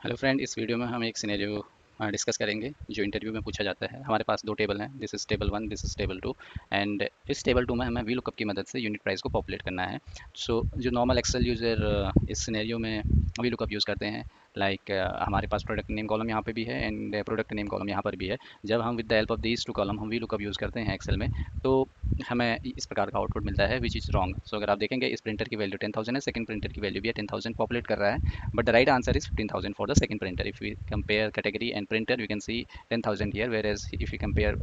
Hello friend, इस video में हम एक सिनेरियो डिस्कस करेंगे जो इंटरव्यू में पूछा जाता है। हमारे पास दो टेबल हैं, this is table one, this is table two. And इस टेबल टू में हमें वी लुकअप की मदद से यूनिट प्राइस को पॉपुलेट करना है। सो जो नॉर्मल एक्सेल यूज़र इस सिनेरियो में वी लुकअप यूज़ करते हैं, लाइक हमारे पास प्रोडक्ट नेम कॉलम यहाँ पे भी है एंड प्रोडक्ट नेम कॉलम यहाँ पर भी है। जब हम with the help of these two column हम वी लुकअप यूज़ करते हैं एक्सेल में, तो हमें इस प्रकार का आउटपुट मिलता है विच इज़ रॉन्ग। सो अगर आप देखेंगे, इस प्रिंटर की वैल्यू 10,000 है, सेकंड प्रिंटर की वैल्यू भी है 10,000 पॉपुलेट कर रहा है, but the right answer is 15,000 for the second printer. If we compare category and printer, we can see 10,000 here, whereas if we compare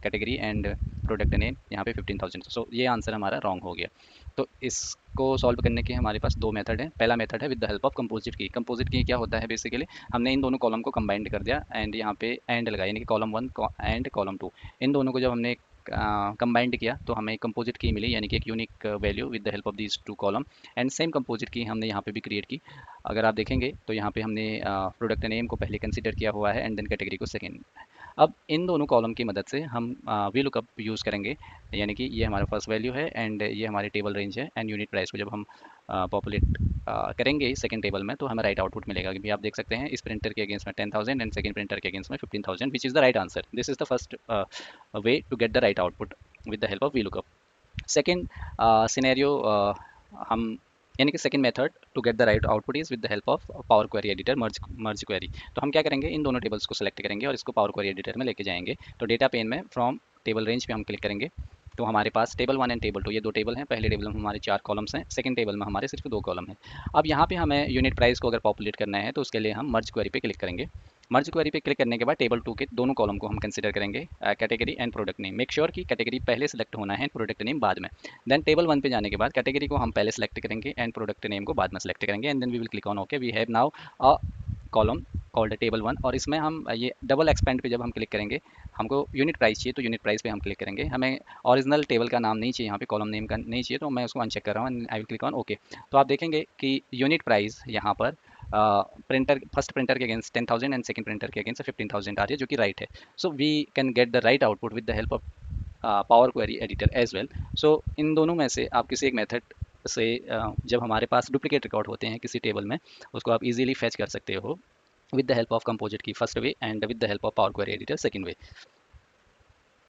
category and product name, यहाँ पे 15,000। so ये answer हमारा wrong हो गया। तो इसको सॉल्व करने के हमारे पास दो मेथड है। पहला मेथड है with the help of composite की। कंपोजिट की क्या होता है, बेसिकली हमने इन दोनों कॉलम को कंबाइंड कर दिया एंड यहाँ पे एंड लगाया, यानी कि column one and column two, इन दोनों को जब हमने कंबाइंड किया तो हमें कंपोजिट की मिली, यानी कि एक unique value with the help of these two column. And same composite key हमने यहाँ पे भी क्रिएट की। अगर आप देखेंगे तो यहाँ पे हमने प्रोडक्ट नेम को पहले कंसीडर किया हुआ है एंड देन कैटेगरी को सेकंड। अब इन दोनों कॉलम की मदद से हम वी लुकअप यूज़ करेंगे, यानी कि ये हमारा फर्स्ट वैल्यू है एंड ये हमारी टेबल रेंज है एंड यूनिट प्राइस को जब हम पॉपुलेट करेंगे सेकंड टेबल में, तो हमें राइट आउटपुट मिलेगा। क्योंकि आप देख सकते हैं, इस प्रिंटर के अगेंस्ट में 10,000 एंड सेकंड प्रिंटर के अगेंस्ट में 15,000, which is the right answer. This is the first way to get the right output with the help of VLOOKUP. Second scenario, हम यानी कि second method to get the right output is with the help of power query editor, merge query. तो हम क्या करेंगे, इन दोनों tables को select करेंगे और इसको पावर क्वेरी एडिटर में लेके जाएंगे। तो डेटा पेन में फ्रॉम टेबल रेंज पे हम क्लिक करेंगे। तो हमारे पास table one and table two, ये दो टेबल हैं। पहले टेबल में हमारे चार कॉलम्स हैं, सेकंड टेबल में हमारे सिर्फ दो कॉलम हैं। अब यहाँ पे हमें यूनिट प्राइस को अगर पॉपुलेट करना है तो उसके लिए हम मर्ज क्वेरी पे क्लिक करेंगे। मर्ज क्वेरी पे क्लिक करने के बाद टेबल टू के दोनों कॉलम को हम कंसिडर करेंगे, category and product name. Make sure कि कैटेगरी पहले सेलेक्ट होना है, प्रोडक्ट नेम बाद में। देन टेबल वन पे जाने के बाद कैटेगरी को हम पहले सेलेक्ट करेंगे एंड प्रोडक्ट नेम को बाद में सेलेक्ट करेंगे and then we will click on okay. We have now a column called table one. और इसमें हम ये डबल एक्सपेंड पे जब हम क्लिक करेंगे, हमको यूनिट प्राइस चाहिए तो यूनिट प्राइस पे हम क्लिक करेंगे। हमें ओरिजिनल टेबल का नाम नहीं चाहिए, यहाँ पे कॉलम नेम का नहीं चाहिए, तो मैं उसको अनचेक कर रहा हूँ। I will click on okay. तो आप देखेंगे कि यूनिट प्राइस यहाँ पर प्रिंटर फर्स्ट प्रिंटर के अगेंस्ट 10,000 एंड सेकंड प्रिंटर के अगेंस्ट 15,000 आ रही है, जो कि राइट है। So we can get the right output with the help of power query editor as well. So इन दोनों में से आप किसी एक मेथड से जब हमारे पास डुप्लीकेट रिकॉर्ड होते हैं किसी टेबल में, उसको आप इजीली फैच कर सकते हो with the help of composite की first way and with the help of power query editor second way.